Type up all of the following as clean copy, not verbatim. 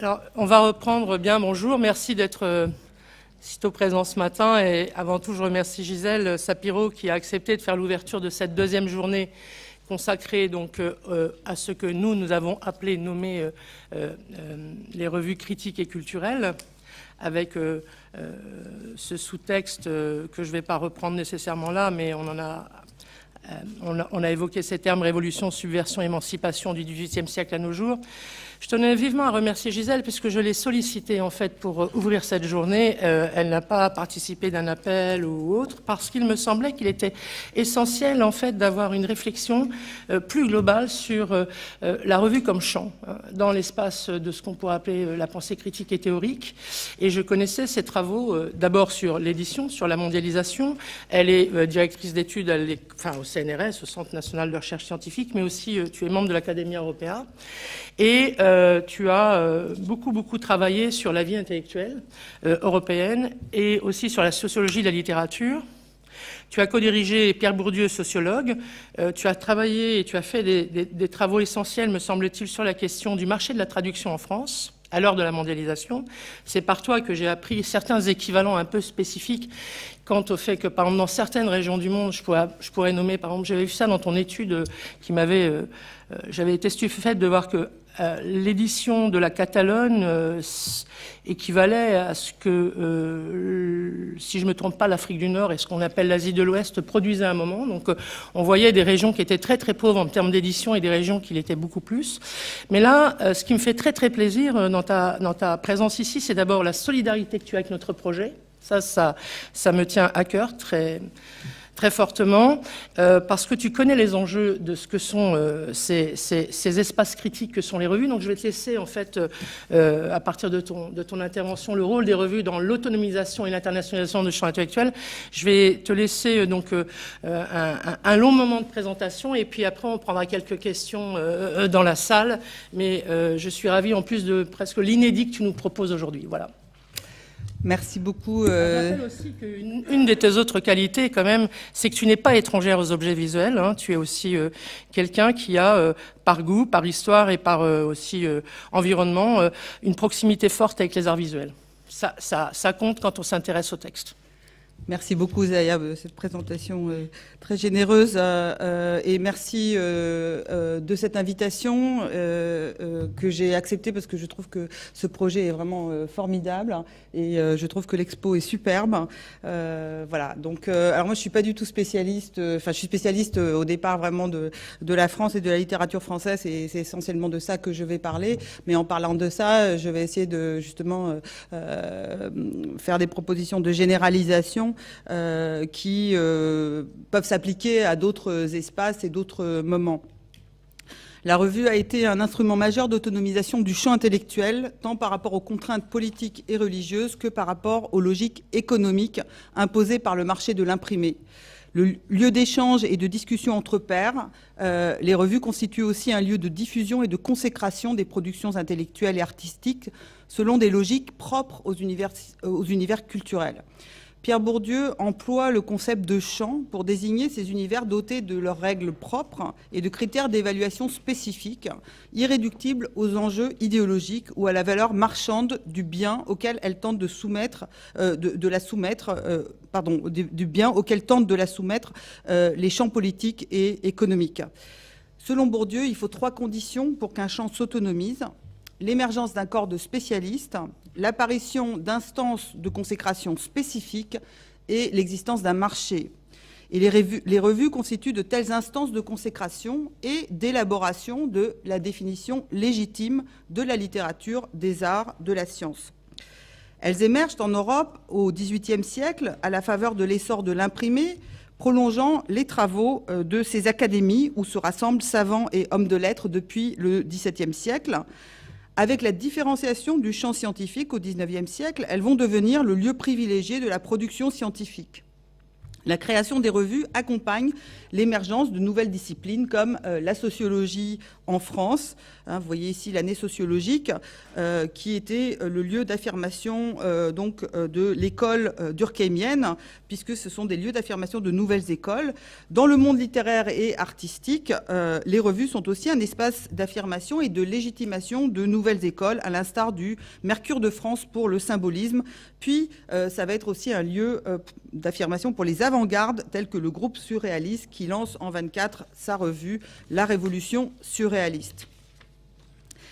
Alors, on va reprendre bien. Bonjour, merci d'être sitôt présent ce matin. Et avant tout, je remercie Gisèle Sapiro qui a accepté de faire l'ouverture de cette deuxième journée consacrée donc, à ce que nous avons appelé, nommé les revues critiques et culturelles, avec ce sous-texte que je ne vais pas reprendre nécessairement là, mais on a évoqué ces termes révolution, subversion, émancipation du XVIIIe siècle à nos jours. Je tenais vivement à remercier Gisèle puisque je l'ai sollicitée en fait pour ouvrir cette journée. Elle n'a pas participé d'un appel ou autre parce qu'il me semblait qu'il était essentiel en fait d'avoir une réflexion plus globale sur la revue comme champ dans l'espace de ce qu'on pourrait appeler la pensée critique et théorique. Et je connaissais ses travaux d'abord sur l'édition, sur la mondialisation. Elle est directrice d'études au CNRS, au Centre national de recherche scientifique, mais aussi tu es membre de l'Académie Européa. Et tu as beaucoup travaillé sur la vie intellectuelle européenne et aussi sur la sociologie de la littérature. Tu as co-dirigé Pierre Bourdieu, sociologue. Tu as travaillé et tu as fait des travaux essentiels, me semble-t-il, sur la question du marché de la traduction en France à l'heure de la mondialisation. C'est par toi que j'ai appris certains équivalents un peu spécifiques quant au fait que, par exemple, dans certaines régions du monde, je pourrais nommer, par exemple, j'avais vu ça dans ton étude qui m'avait... j'avais été stupéfaite de voir que l'édition de la Catalogne équivalait à ce que, si je ne me trompe pas, l'Afrique du Nord et ce qu'on appelle l'Asie de l'Ouest produisaient à un moment. Donc on voyait des régions qui étaient très pauvres en termes d'édition et des régions qui l'étaient beaucoup plus. Mais là, ce qui me fait très plaisir dans ta présence ici, c'est d'abord la solidarité que tu as avec notre projet. Ça me tient à cœur très fortement, parce que tu connais les enjeux de ce que sont ces espaces critiques que sont les revues. Donc je vais te laisser, en fait, à partir de ton intervention, le rôle des revues dans l'autonomisation et l'internationalisation du champ intellectuel. Je vais te laisser donc un long moment de présentation, et puis après on prendra quelques questions dans la salle. Mais je suis ravie, en plus de presque l'inédit que tu nous proposes aujourd'hui. Voilà. Merci beaucoup. Je rappelle aussi qu'une de tes autres qualités, quand même, c'est que tu n'es pas étrangère aux objets visuels. Hein. Tu es aussi quelqu'un qui a, par goût, par histoire et par aussi environnement, une proximité forte avec les arts visuels. Ça compte quand on s'intéresse au texte. Merci beaucoup, Zaya, de cette présentation très généreuse. Et merci de cette invitation que j'ai acceptée parce que je trouve que ce projet est vraiment formidable et je trouve que l'expo est superbe. Voilà. Donc, alors moi, je suis pas du tout spécialiste. Enfin, je suis spécialiste au départ vraiment de la France et de la littérature française. Et c'est essentiellement de ça que je vais parler. Mais en parlant de ça, je vais essayer de justement faire des propositions de généralisation qui peuvent s'appliquer à d'autres espaces et d'autres moments. La revue a été un instrument majeur d'autonomisation du champ intellectuel, tant par rapport aux contraintes politiques et religieuses que par rapport aux logiques économiques imposées par le marché de l'imprimé. Le lieu d'échange et de discussion entre pairs, les revues constituent aussi un lieu de diffusion et de consécration des productions intellectuelles et artistiques selon des logiques propres aux univers culturels. Pierre Bourdieu emploie le concept de champ pour désigner ces univers dotés de leurs règles propres et de critères d'évaluation spécifiques, irréductibles aux enjeux idéologiques ou à la valeur marchande du bien auquel elle tente de soumettre, du bien auquel tentent de la soumettre les champs politiques et économiques. Selon Bourdieu, il faut 3 conditions pour qu'un champ s'autonomise: l'émergence d'un corps de spécialistes, l'apparition d'instances de consécration spécifiques et l'existence d'un marché. Et les revues constituent de telles instances de consécration et d'élaboration de la définition légitime de la littérature, des arts, de la science. Elles émergent en Europe au XVIIIe siècle à la faveur de l'essor de l'imprimé, prolongeant les travaux de ces académies où se rassemblent savants et hommes de lettres depuis le XVIIe siècle. Avec la différenciation du champ scientifique au XIXe siècle, elles vont devenir le lieu privilégié de la production scientifique. La création des revues accompagne l'émergence de nouvelles disciplines comme la sociologie en France. Vous voyez ici l'année sociologique qui était le lieu d'affirmation de l'école durkheimienne, puisque ce sont des lieux d'affirmation de nouvelles écoles. Dans le monde littéraire et artistique, les revues sont aussi un espace d'affirmation et de légitimation de nouvelles écoles, à l'instar du Mercure de France pour le symbolisme. Puis, ça va être aussi un lieu d'affirmation pour les avant-gardes, tels que le groupe surréaliste qui lance en 24 sa revue La Révolution surréaliste.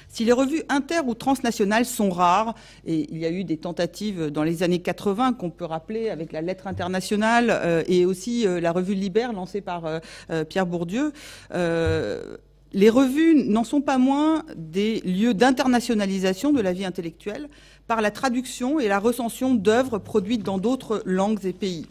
Si les revues inter- ou transnationales sont rares, et il y a eu des tentatives dans les années 80 qu'on peut rappeler avec la Lettre internationale et aussi la revue Libère lancée par Pierre Bourdieu, les revues n'en sont pas moins des lieux d'internationalisation de la vie intellectuelle par la traduction et la recension d'œuvres produites dans d'autres langues et pays.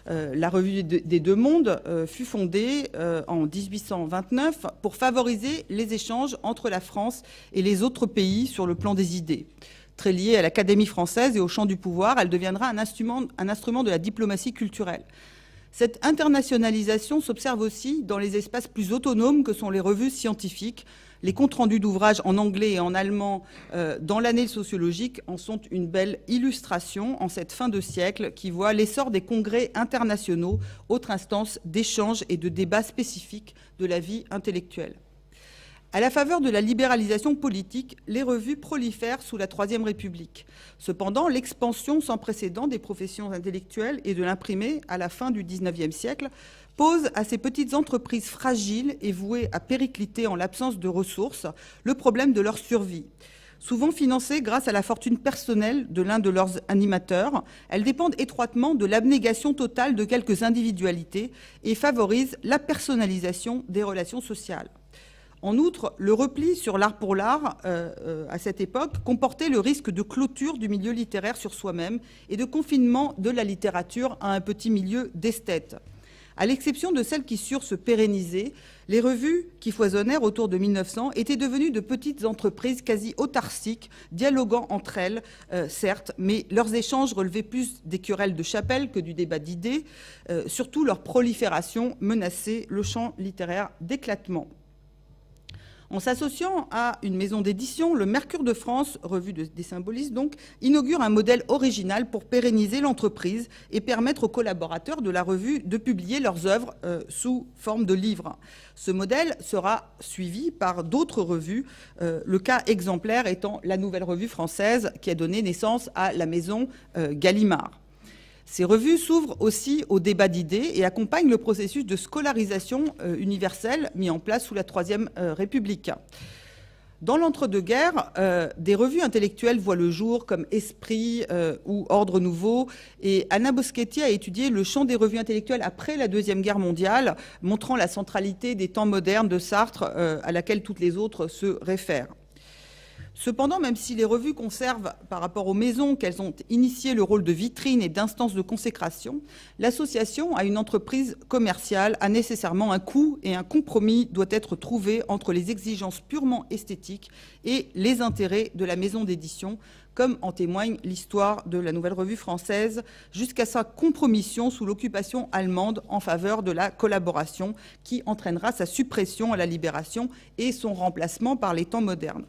La revue des Deux Mondes fut fondée en 1829 pour favoriser les échanges entre la France et les autres pays sur le plan des idées. Très liée à l'Académie française et au champ du pouvoir, elle deviendra un instrument de la diplomatie culturelle. Cette internationalisation s'observe aussi dans les espaces plus autonomes que sont les revues scientifiques. Les comptes rendus d'ouvrages en anglais et en allemand dans l'année sociologique en sont une belle illustration en cette fin de siècle qui voit l'essor des congrès internationaux, autre instance d'échange et de débat spécifiques de la vie intellectuelle. À la faveur de la libéralisation politique, les revues prolifèrent sous la Troisième République. Cependant, l'expansion sans précédent des professions intellectuelles et de l'imprimé à la fin du XIXe siècle pose à ces petites entreprises fragiles et vouées à péricliter en l'absence de ressources le problème de leur survie. Souvent financées grâce à la fortune personnelle de l'un de leurs animateurs, elles dépendent étroitement de l'abnégation totale de quelques individualités et favorisent la personnalisation des relations sociales. En outre, le repli sur l'art pour l'art, à cette époque, comportait le risque de clôture du milieu littéraire sur soi-même et de confinement de la littérature à un petit milieu d'esthètes. À l'exception de celles qui surent se pérenniser, les revues qui foisonnèrent autour de 1900 étaient devenues de petites entreprises quasi autarciques, dialoguant entre elles, certes, mais leurs échanges relevaient plus des querelles de chapelle que du débat d'idées. Surtout, leur prolifération menaçait le champ littéraire d'éclatement. En s'associant à une maison d'édition, le Mercure de France, revue des symbolistes donc, inaugure un modèle original pour pérenniser l'entreprise et permettre aux collaborateurs de la revue de publier leurs œuvres sous forme de livres. Ce modèle sera suivi par d'autres revues, le cas exemplaire étant la Nouvelle Revue Française qui a donné naissance à la maison Gallimard. Ces revues s'ouvrent aussi au débat d'idées et accompagnent le processus de scolarisation universelle mis en place sous la Troisième République. Dans l'entre-deux-guerres, des revues intellectuelles voient le jour comme Esprit ou Ordre Nouveau. Et Anna Boschetti a étudié le champ des revues intellectuelles après la Deuxième Guerre mondiale, montrant la centralité des temps modernes de Sartre à laquelle toutes les autres se réfèrent. Cependant, même si les revues conservent, par rapport aux maisons qu'elles ont initié, le rôle de vitrine et d'instance de consécration, l'association à une entreprise commerciale a nécessairement un coût et un compromis doit être trouvé entre les exigences purement esthétiques et les intérêts de la maison d'édition, comme en témoigne l'histoire de la Nouvelle Revue Française, jusqu'à sa compromission sous l'occupation allemande en faveur de la collaboration, qui entraînera sa suppression à la Libération et son remplacement par les temps modernes.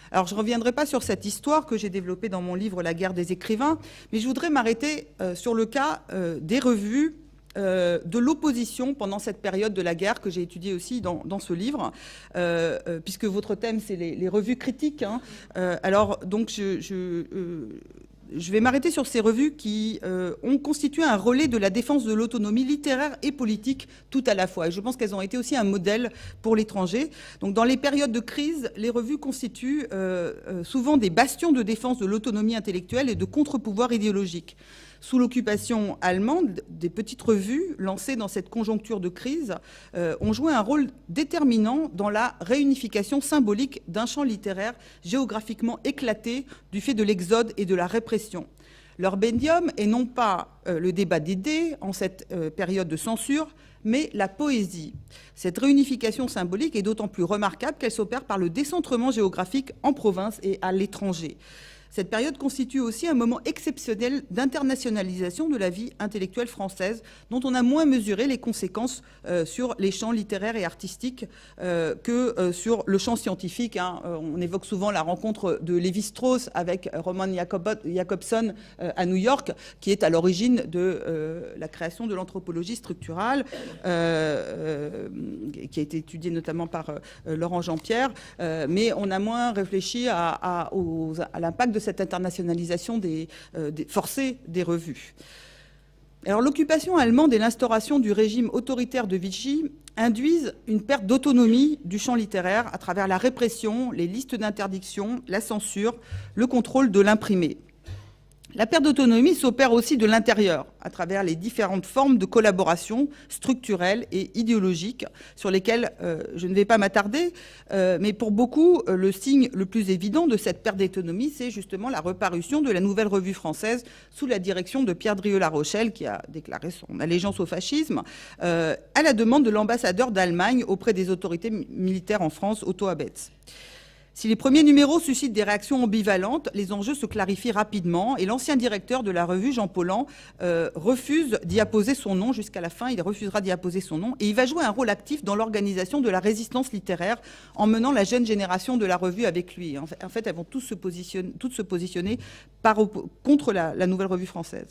Alors, je ne reviendrai pas sur cette histoire que j'ai développée dans mon livre « La guerre des écrivains », mais je voudrais m'arrêter sur le cas des revues de l'opposition pendant cette période de la guerre que j'ai étudiée aussi dans ce livre, puisque votre thème, c'est les revues critiques. Hein. Alors, donc, je vais m'arrêter sur ces revues qui ont constitué un relais de la défense de l'autonomie littéraire et politique tout à la fois. Et je pense qu'elles ont été aussi un modèle pour l'étranger. Donc, dans les périodes de crise, les revues constituent souvent des bastions de défense de l'autonomie intellectuelle et de contre-pouvoir idéologique. Sous l'occupation allemande, des petites revues lancées dans cette conjoncture de crise ont joué un rôle déterminant dans la réunification symbolique d'un champ littéraire géographiquement éclaté du fait de l'exode et de la répression. Leur médium est non pas le débat d'idées en cette période de censure, mais la poésie. Cette réunification symbolique est d'autant plus remarquable qu'elle s'opère par le décentrement géographique en province et à l'étranger. Cette période constitue aussi un moment exceptionnel d'internationalisation de la vie intellectuelle française, dont on a moins mesuré les conséquences sur les champs littéraires et artistiques que sur le champ scientifique. On évoque souvent la rencontre de Lévi-Strauss avec Roman Jakobson à New York, qui est à l'origine de la création de l'anthropologie structurale, qui a été étudiée notamment par Laurent Jean-Pierre, mais on a moins réfléchi à l'impact de cette internationalisation forcée des revues. Alors, l'occupation allemande et l'instauration du régime autoritaire de Vichy induisent une perte d'autonomie du champ littéraire à travers la répression, les listes d'interdiction, la censure, le contrôle de l'imprimé. La perte d'autonomie s'opère aussi de l'intérieur, à travers les différentes formes de collaboration structurelle et idéologique, sur lesquelles je ne vais pas m'attarder, mais pour beaucoup, le signe le plus évident de cette perte d'autonomie, c'est justement la reparution de la Nouvelle Revue française sous la direction de Pierre Drieux-La Rochelle, qui a déclaré son allégeance au fascisme, à la demande de l'ambassadeur d'Allemagne auprès des autorités militaires en France, Otto Abetz. Si les premiers numéros suscitent des réactions ambivalentes, les enjeux se clarifient rapidement et l'ancien directeur de la revue, Jean Paulhan, refuse d'y apposer son nom jusqu'à la fin. Il refusera d'y apposer son nom et il va jouer un rôle actif dans l'organisation de la résistance littéraire en menant la jeune génération de la revue avec lui. En fait, elles vont toutes se positionner contre la Nouvelle Revue française.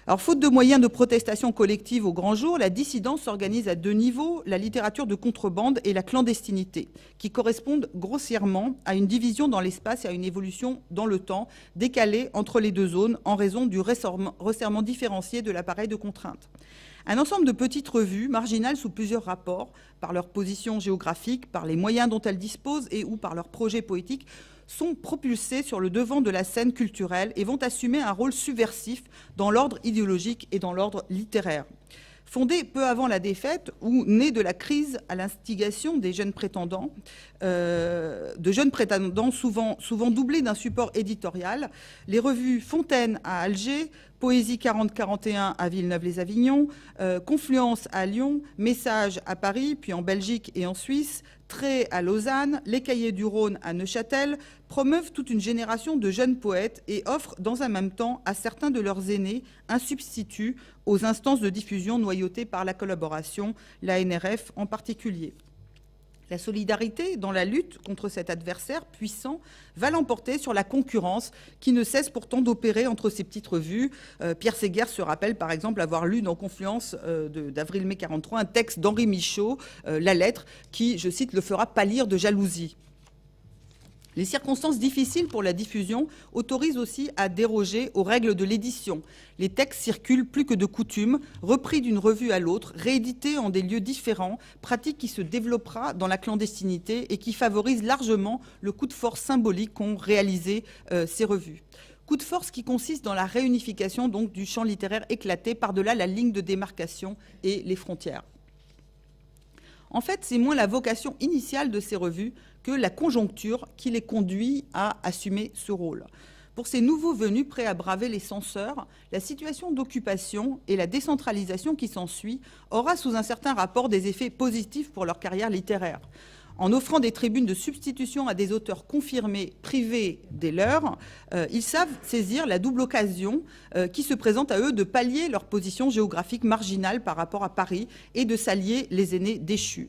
Alors, faute de moyens de protestation collective au grand jour, la dissidence s'organise à deux niveaux, la littérature de contrebande et la clandestinité, qui correspondent grossièrement à une division dans l'espace et à une évolution dans le temps, décalée entre les deux zones en raison du resserrement différencié de l'appareil de contrainte. Un ensemble de petites revues, marginales sous plusieurs rapports, par leur position géographique, par les moyens dont elles disposent et ou par leurs projets poétiques, sont propulsés sur le devant de la scène culturelle et vont assumer un rôle subversif dans l'ordre idéologique et dans l'ordre littéraire. Fondé peu avant la défaite ou né de la crise à l'instigation des jeunes prétendants, souvent doublés d'un support éditorial, les revues Fontaine à Alger, Poésie 40-41 à Villeneuve-les-Avignon, Confluence à Lyon, Message à Paris, puis en Belgique et en Suisse, Trait à Lausanne, Les Cahiers du Rhône à Neuchâtel, promeuvent toute une génération de jeunes poètes et offrent dans un même temps à certains de leurs aînés un substitut aux instances de diffusion noyautées par la collaboration, la NRF en particulier. La solidarité dans la lutte contre cet adversaire puissant va l'emporter sur la concurrence qui ne cesse pourtant d'opérer entre ces petites revues. Pierre Séguer se rappelle par exemple avoir lu dans Confluence d'avril-mai 43 un texte d'Henri Michaud, La Lettre, qui, je cite, le fera pâlir de jalousie. Les circonstances difficiles pour la diffusion autorisent aussi à déroger aux règles de l'édition. Les textes circulent plus que de coutume, repris d'une revue à l'autre, réédités en des lieux différents, pratique qui se développera dans la clandestinité et qui favorise largement le coup de force symbolique qu'ont réalisé ces revues. Coup de force qui consiste dans la réunification donc, du champ littéraire éclaté par-delà la ligne de démarcation et les frontières. En fait, c'est moins la vocation initiale de ces revues que la conjoncture qui les conduit à assumer ce rôle. Pour ces nouveaux venus prêts à braver les censeurs, la situation d'occupation et la décentralisation qui s'ensuit aura sous un certain rapport des effets positifs pour leur carrière littéraire. En offrant des tribunes de substitution à des auteurs confirmés, privés des leurs, ils savent saisir la double occasion qui se présente à eux de pallier leur position géographique marginale par rapport à Paris et de s'allier les aînés déchus.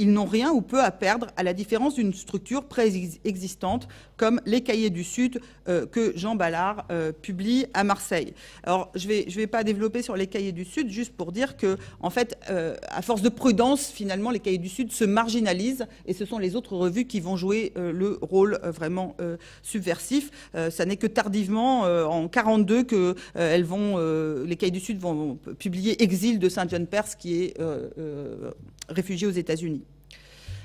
Ils n'ont rien ou peu à perdre, à la différence d'une structure préexistante comme les Cahiers du Sud que Jean Ballard publie à Marseille. Alors, je vais pas développer sur les Cahiers du Sud, juste pour dire que, en fait, à force de prudence, finalement, les Cahiers du Sud se marginalisent et ce sont les autres revues qui vont jouer le rôle vraiment subversif. Ça n'est que tardivement, en 1942, que les Cahiers du Sud vont publier Exil de Saint-John-Perse, qui est réfugié aux États-Unis.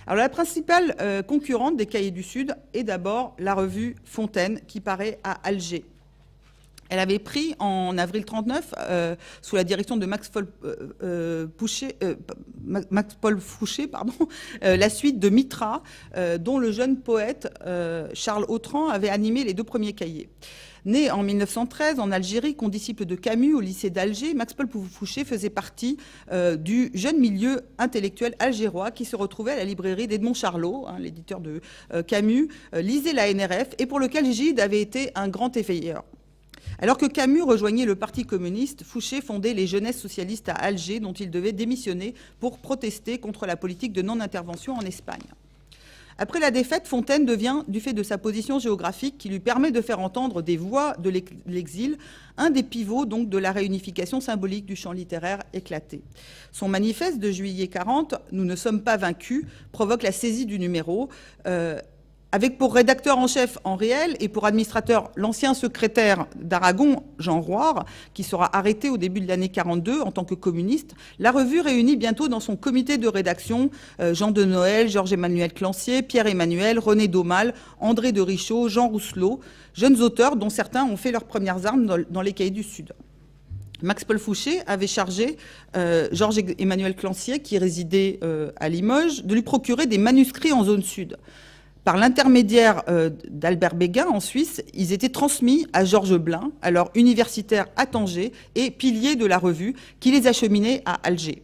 Alors, la principale concurrente des Cahiers du Sud est d'abord la revue Fontaine, qui paraît à Alger. Elle avait pris en avril 1939, sous la direction de Max Paul Fouché, la suite de Mitra, dont le jeune poète Charles Autran avait animé les 2 premiers cahiers. Né en 1913 en Algérie, condisciple de Camus au lycée d'Alger, Max Paul Fouché faisait partie du jeune milieu intellectuel algérois qui se retrouvait à la librairie d'Edmond Charlot, l'éditeur de Camus, lisait la NRF et pour lequel Gide avait été un grand éveilleur. Alors que Camus rejoignait le Parti communiste, Fouché fondait les Jeunesses socialistes à Alger, dont il devait démissionner pour protester contre la politique de non-intervention en Espagne. Après la défaite, Fontaine devient, du fait de sa position géographique qui lui permet de faire entendre des voix de l'exil, un des pivots donc de la réunification symbolique du champ littéraire éclaté. Son manifeste de juillet 40, « Nous ne sommes pas vaincus », provoque la saisie du numéro, avec pour rédacteur en chef Henri Hel et pour administrateur l'ancien secrétaire d'Aragon, Jean Roire, qui sera arrêté au début de l'année 42 en tant que communiste. La revue réunit bientôt dans son comité de rédaction Jean de Noël, Georges-Emmanuel Clancier, Pierre-Emmanuel, René Daumal, André de Richaud, Jean Rousselot, jeunes auteurs dont certains ont fait leurs premières armes dans les Cahiers du Sud. Max Paul Fouché avait chargé Georges-Emmanuel Clancier, qui résidait à Limoges, de lui procurer des manuscrits en zone sud. Par l'intermédiaire d'Albert Béguin en Suisse, ils étaient transmis à Georges Blin, alors universitaire à Tanger et pilier de la revue, qui les acheminait à Alger.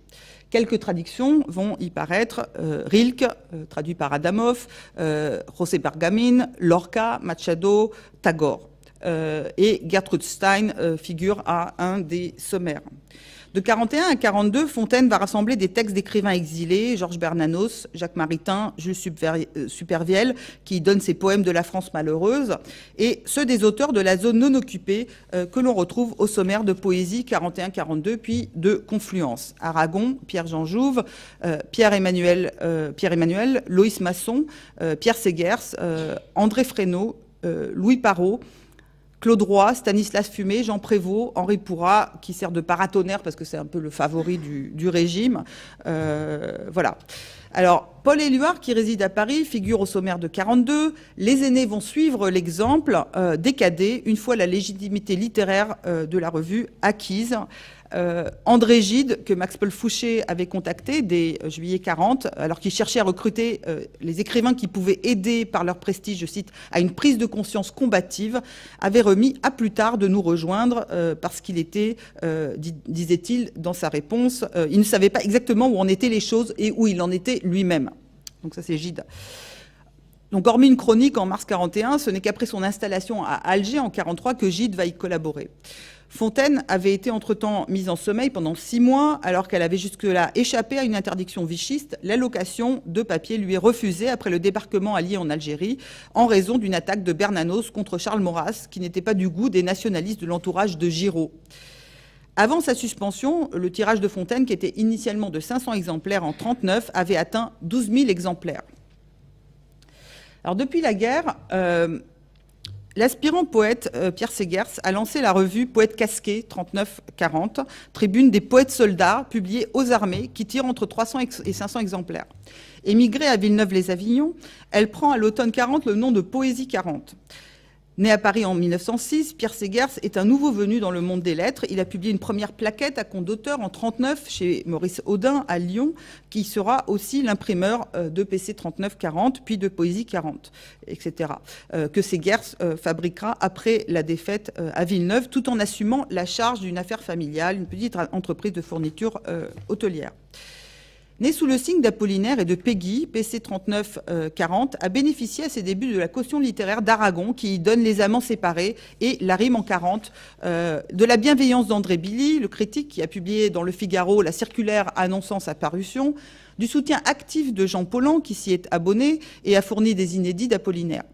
Quelques traductions vont y paraître. Rilke, traduit par Adamov, José Pergamín, Lorca, Machado, Tagore. Et Gertrude Stein figure à un des sommaires. De 41 à 42, Fontaine va rassembler des textes d'écrivains exilés, Georges Bernanos, Jacques Maritain, Jules Supervielle, qui donnent ses poèmes de la France malheureuse, et ceux des auteurs de la zone non occupée que l'on retrouve au sommaire de Poésie 41-42, puis de Confluence. Aragon, Pierre-Jean Jouve, Pierre-Emmanuel, Loïs Masson, Pierre Segers, André Fresneau, Louis Parrot, Claude Roy, Stanislas Fumé, Jean Prévost, Henri Pourrat, qui sert de paratonnerre parce que c'est un peu le favori du régime. Voilà. Alors, Paul Éluard, qui réside à Paris, figure au sommaire de 42. Les aînés vont suivre l'exemple des cadets, une fois la légitimité littéraire de la revue acquise. André Gide, que Max Paul Fouché avait contacté dès juillet 40, alors qu'il cherchait à recruter les écrivains qui pouvaient aider par leur prestige, je cite, à une prise de conscience combative, avait remis à plus tard de nous rejoindre parce qu'il était, disait-il dans sa réponse, il ne savait pas exactement où en étaient les choses et où il en était lui-même. Donc ça c'est Gide. Donc hormis une chronique en mars 41, ce n'est qu'après son installation à Alger en 43 que Gide va y collaborer. Fontaine avait été entre-temps mise en sommeil pendant 6 mois, alors qu'elle avait jusque-là échappé à une interdiction vichiste. L'allocation de papier lui est refusée après le débarquement allié en Algérie, en raison d'une attaque de Bernanos contre Charles Maurras, qui n'était pas du goût des nationalistes de l'entourage de Giraud. Avant sa suspension, le tirage de Fontaine, qui était initialement de 500 exemplaires en 1939, avait atteint 12 000 exemplaires. Alors depuis la guerre, l'aspirant poète Pierre Segers a lancé la revue Poète casqué 39-40, tribune des poètes soldats, publiée aux armées, qui tire entre 300 et 500 exemplaires. Émigrée à Villeneuve-les-Avignon, elle prend à l'automne 40 le nom de Poésie 40. Né à Paris en 1906, Pierre Segers est un nouveau venu dans le monde des lettres. Il a publié une première plaquette à compte d'auteur en 1939 chez Maurice Audin à Lyon, qui sera aussi l'imprimeur de PC 39-40, puis de Poésie 40, etc., que Segers fabriquera après la défaite à Villeneuve, tout en assumant la charge d'une affaire familiale, une petite entreprise de fourniture hôtelière. Né sous le signe d'Apollinaire et de Péguy, PC 39-40 a bénéficié à ses débuts de la caution littéraire d'Aragon, qui donne Les Amants séparés et La rime en 40, de la bienveillance d'André Billy, le critique qui a publié dans Le Figaro la circulaire annonçant sa parution, du soutien actif de Jean Paulhan, qui s'y est abonné et a fourni des inédits d'Apollinaire.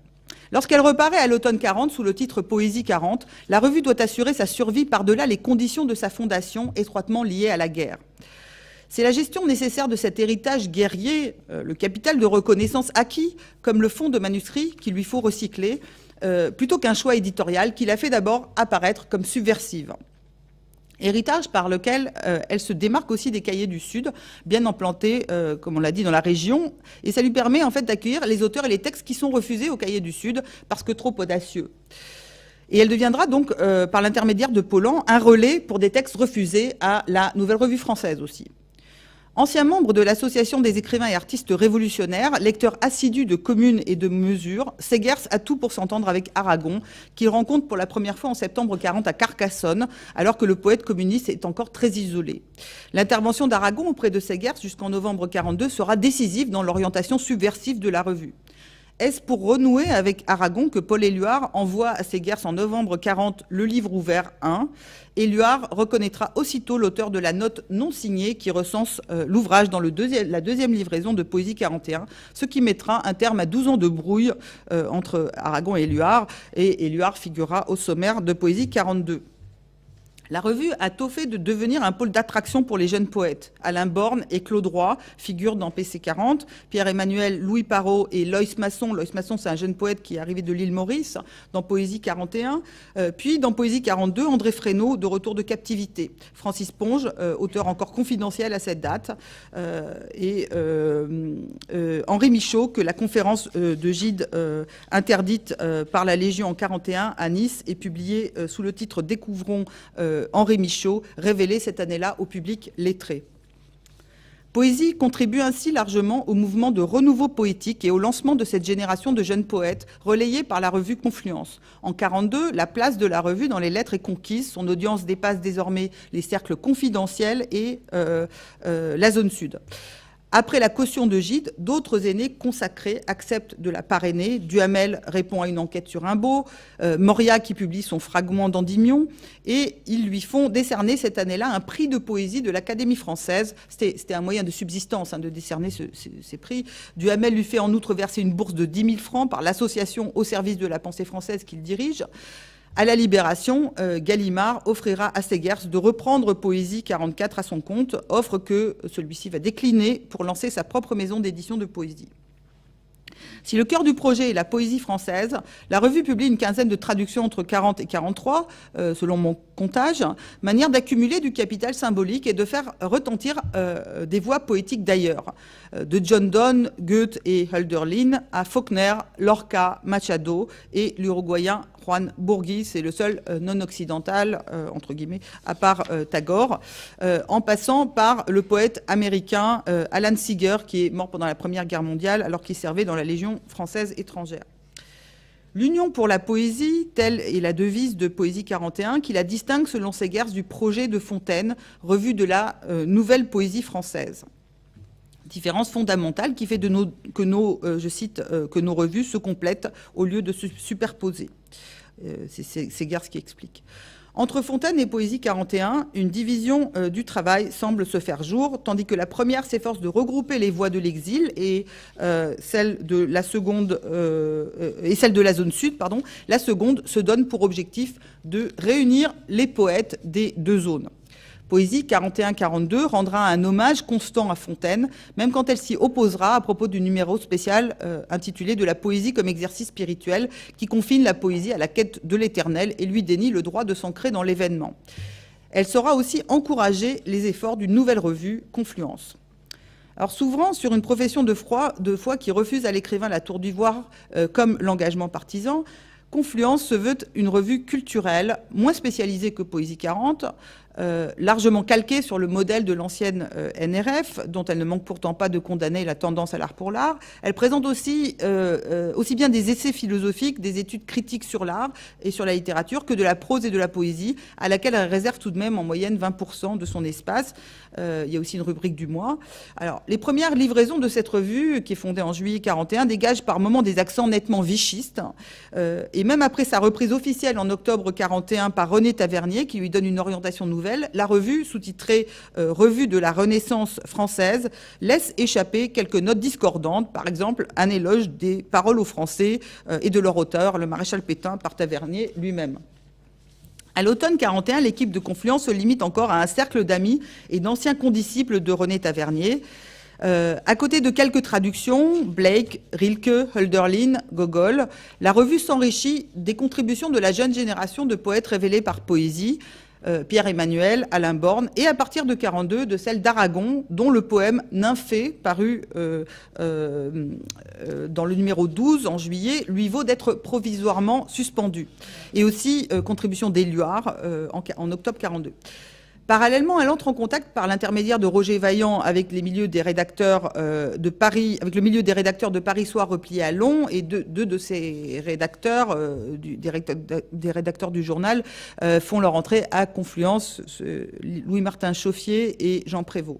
Lorsqu'elle reparaît à l'automne 40 sous le titre Poésie 40, la revue doit assurer sa survie par-delà les conditions de sa fondation étroitement liées à la guerre. C'est la gestion nécessaire de cet héritage guerrier, le capital de reconnaissance acquis, comme le fonds de manuscrits qu'il lui faut recycler, plutôt qu'un choix éditorial qui l'a fait d'abord apparaître comme subversive. Héritage par lequel elle se démarque aussi des Cahiers du Sud, bien implantés, comme on l'a dit, dans la région, et ça lui permet en fait d'accueillir les auteurs et les textes qui sont refusés aux Cahiers du Sud parce que trop audacieux. Et elle deviendra donc, par l'intermédiaire de Paulan, un relais pour des textes refusés à la Nouvelle Revue Française aussi. Ancien membre de l'Association des écrivains et artistes révolutionnaires, lecteur assidu de Commune et de Mesure, Segers a tout pour s'entendre avec Aragon, qu'il rencontre pour la première fois en septembre 40 à Carcassonne, alors que le poète communiste est encore très isolé. L'intervention d'Aragon auprès de Segers jusqu'en novembre 42 sera décisive dans l'orientation subversive de la revue. Est-ce pour renouer avec Aragon que Paul Éluard envoie à Segers en novembre 40 le livre ouvert 1 ? Éluard reconnaîtra aussitôt l'auteur de la note non signée qui recense l'ouvrage dans la deuxième livraison de Poésie 41, ce qui mettra un terme à 12 ans de brouille entre Aragon et Éluard figurera au sommaire de Poésie 42. La revue a tôt fait de devenir un pôle d'attraction pour les jeunes poètes. Alain Born et Claude Roy figurent dans PC 40, Pierre-Emmanuel, Louis Parrot et Loïs Masson. Loïs Masson, c'est un jeune poète qui est arrivé de l'île Maurice, dans Poésie 41. Puis dans Poésie 42, André Fresneau, de retour de captivité. Francis Ponge, auteur encore confidentiel à cette date. Et Henri Michaud, que la conférence de Gide interdite par la Légion en 41 à Nice est publiée sous le titre « Découvrons Henri Michaud, révélé cette année-là au public lettré. Poésie contribue ainsi largement au mouvement de renouveau poétique et au lancement de cette génération de jeunes poètes relayés par la revue Confluence. En 1942, la place de la revue dans les lettres est conquise. Son audience dépasse désormais les cercles confidentiels et la zone sud. Après la caution de Gide, d'autres aînés consacrés acceptent de la parrainer. Duhamel répond à une enquête sur Rimbaud, Mauriac qui publie son fragment d'Endymion, et ils lui font décerner cette année-là un prix de poésie de l'Académie française. C'était un moyen de subsistance de décerner ces prix. Duhamel lui fait en outre verser une bourse de 10 000 francs par l'association au service de la pensée française qu'il dirige. À la Libération, Gallimard offrira à Segers de reprendre Poésie 44 à son compte, offre que celui-ci va décliner pour lancer sa propre maison d'édition de poésie. Si le cœur du projet est la poésie française, la revue publie une quinzaine de traductions entre 40 et 43, selon mon comptage, manière d'accumuler du capital symbolique et de faire retentir des voix poétiques d'ailleurs. De John Donne, Goethe et Hölderlin à Faulkner, Lorca, Machado et l'Uruguayen Juan Burgui, c'est le seul non-occidental, entre guillemets, à part Tagore, en passant par le poète américain Alan Seeger, qui est mort pendant la Première Guerre mondiale alors qu'il servait dans la Légion française étrangère. L'union pour la poésie, telle est la devise de Poésie 41, qui la distingue selon Segers du projet de Fontaine, revue de la nouvelle poésie française. Différence fondamentale qui fait que nos revues se complètent au lieu de se superposer. C'est Segers qui explique. Entre Fontaine et Poésie 41, une division du travail semble se faire jour, tandis que la première s'efforce de regrouper les voix de l'exil et celle de la seconde et celle de la zone sud, pardon. La seconde se donne pour objectif de réunir les poètes des deux zones. Poésie 41-42 rendra un hommage constant à Fontaine, même quand elle s'y opposera à propos du numéro spécial intitulé « De la poésie comme exercice spirituel » qui confine la poésie à la quête de l'éternel et lui dénie le droit de s'ancrer dans l'événement. Elle saura aussi encourager les efforts d'une nouvelle revue, Confluence. Alors, s'ouvrant sur une profession de foi qui refuse à l'écrivain la tour d'ivoire comme l'engagement partisan, Confluence se veut une revue culturelle, moins spécialisée que Poésie 40, largement calquée sur le modèle de l'ancienne NRF, dont elle ne manque pourtant pas de condamner la tendance à l'art pour l'art. Elle présente aussi bien des essais philosophiques, des études critiques sur l'art et sur la littérature que de la prose et de la poésie, à laquelle elle réserve tout de même en moyenne 20% de son espace. Il y a aussi une rubrique du mois. Alors, les premières livraisons de cette revue, qui est fondée en juillet 41, dégagent par moments des accents nettement vichistes. Et même après sa reprise officielle en octobre 41 par René Tavernier, qui lui donne une orientation nouvelle, la revue, sous-titrée Revue de la Renaissance française, laisse échapper quelques notes discordantes, par exemple un éloge des paroles aux Français et de leur auteur, le maréchal Pétain, par Tavernier lui-même. À l'automne 41, l'équipe de Confluence se limite encore à un cercle d'amis et d'anciens condisciples de René Tavernier. À côté de quelques traductions, Blake, Rilke, Hölderlin, Gogol, la revue s'enrichit des contributions de la jeune génération de poètes révélés par Poésie, Pierre-Emmanuel, Alain Born, et à partir de 1942, de celle d'Aragon, dont le poème Nymphée, paru dans le numéro 12 en juillet, lui vaut d'être provisoirement suspendu. Et aussi contribution d'Éluard en octobre 1942. Parallèlement, elle entre en contact par l'intermédiaire de Roger Vaillant avec les milieux des rédacteurs de Paris, avec le milieu des rédacteurs de Paris Soir replié à Long, et deux de ces rédacteurs, des rédacteurs du journal, font leur entrée à Confluence, Louis-Martin Chauffier et Jean Prévost,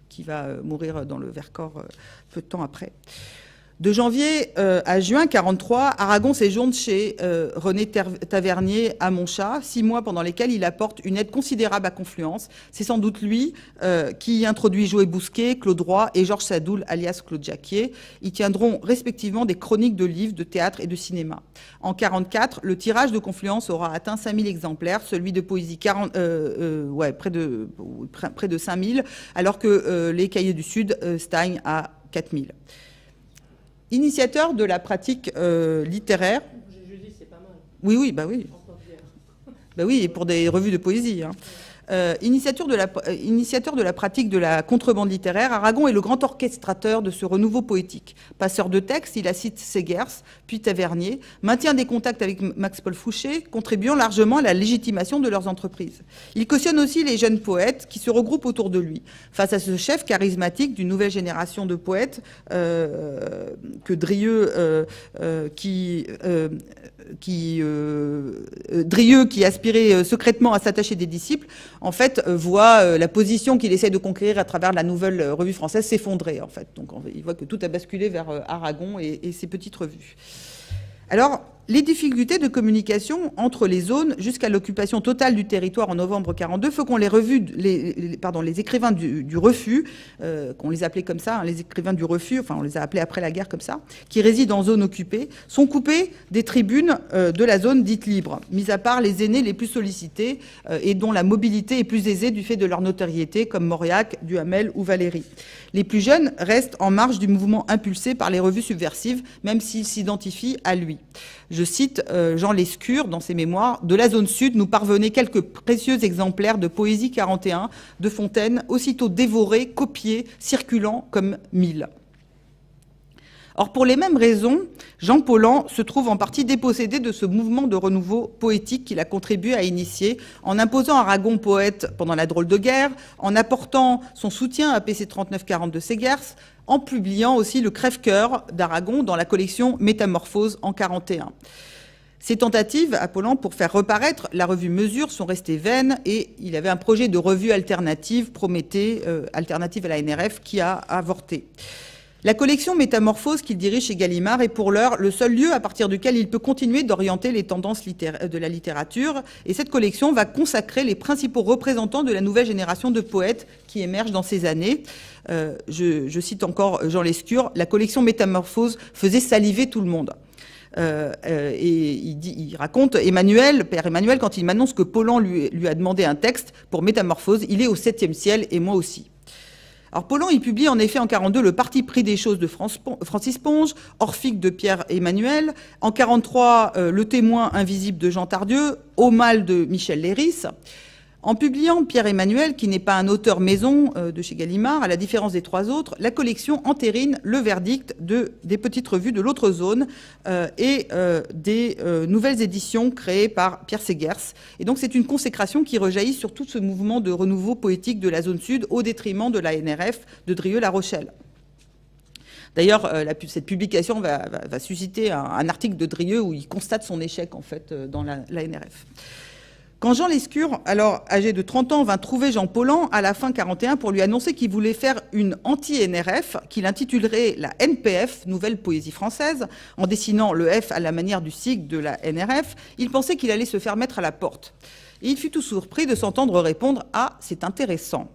qui va mourir dans le Vercors peu de temps après. De janvier à juin 1943, Aragon séjourne chez René Tavernier à Montchat, 6 mois pendant lesquels il apporte une aide considérable à Confluence. C'est sans doute lui qui introduit Joé Bousquet, Claude Roy et Georges Sadoul, alias Claude Jacquier. Ils tiendront respectivement des chroniques de livres, de théâtre et de cinéma. En 1944, le tirage de Confluence aura atteint 5000 exemplaires, celui de poésie près de 5000, alors que les Cahiers du Sud stagnent à 4000. Initiateur de la pratique littéraire. Je dis, c'est pas mal. Oui, bah oui. Bah oui, et pour des revues de poésie. Hein. Initiateur de la pratique de la contrebande littéraire, Aragon est le grand orchestrateur de ce renouveau poétique. Passeur de textes, il cite Segers, puis Tavernier, maintient des contacts avec Max-Paul Fouché, contribuant largement à la légitimation de leurs entreprises. Il cautionne aussi les jeunes poètes qui se regroupent autour de lui. Face à ce chef charismatique d'une nouvelle génération de poètes, que Drieux, Drieux, qui aspirait secrètement à s'attacher des disciples, en fait, voit la position qu'il essaie de conquérir à travers la nouvelle revue française s'effondrer, en fait. Donc, il voit que tout a basculé vers Aragon et ses petites revues. Alors, les difficultés de communication entre les zones jusqu'à l'occupation totale du territoire en novembre 1942 font qu'on les écrivains du refus, qu'on les appelait comme ça, hein, les écrivains du refus, enfin on les a appelés après la guerre comme ça, qui résident en zone occupée, sont coupés des tribunes de la zone dite libre, mis à part les aînés les plus sollicités et dont la mobilité est plus aisée du fait de leur notoriété, comme Mauriac, Duhamel ou Valéry. Les plus jeunes restent en marge du mouvement impulsé par les revues subversives, même s'ils s'identifient à lui. Je cite Jean Lescure dans ses mémoires. « De la zone sud, nous parvenaient quelques précieux exemplaires de Poésie 41 de Fontaine, aussitôt dévorés, copiés, circulant comme 1000. » Or, pour les mêmes raisons, Jean Paulhan se trouve en partie dépossédé de ce mouvement de renouveau poétique qu'il a contribué à initier, en imposant Aragon poète pendant la drôle de guerre, en apportant son soutien à PC 39-40 de Segers, en publiant aussi le crève-cœur d'Aragon dans la collection Métamorphose en 1941. Ces tentatives à Paulhan pour faire reparaître la revue Mesure sont restées vaines et il avait un projet de revue alternative, Prométhée, alternative à la NRF, qui a avorté. La collection Métamorphose qu'il dirige chez Gallimard est pour l'heure le seul lieu à partir duquel il peut continuer d'orienter les tendances de la littérature. Et cette collection va consacrer les principaux représentants de la nouvelle génération de poètes qui émergent dans ces années. Je cite encore Jean Lescure, « La collection Métamorphose faisait saliver tout le monde ». Et il raconte Père Emmanuel, quand il m'annonce que Paulhan lui a demandé un texte pour Métamorphose, il est au 7e ciel et moi aussi. Alors Paulhan, il publie en effet en 1942 Le parti pris des choses de Francis Ponge, Orphique de Pierre Emmanuel, en 1943 Le témoin invisible de Jean Tardieu, Au mal de Michel Léris. En publiant Pierre Emmanuel, qui n'est pas un auteur maison de chez Gallimard, à la différence des 3 autres, la collection entérine le verdict des petites revues de l'autre zone et des nouvelles éditions créées par Pierre Segers. Et donc c'est une consécration qui rejaillit sur tout ce mouvement de renouveau poétique de la zone sud au détriment de la NRF de Drieux-La Rochelle. D'ailleurs, cette publication va susciter un article de Drieux où il constate son échec en fait dans la NRF. Quand Jean Lescure, alors âgé de 30 ans, vint trouver Jean Paulhan à la fin 1941 pour lui annoncer qu'il voulait faire une anti-NRF, qu'il intitulerait la NPF, Nouvelle Poésie Française, en dessinant le F à la manière du sigle de la NRF, il pensait qu'il allait se faire mettre à la porte. Et il fut tout surpris de s'entendre répondre « Ah, c'est intéressant ».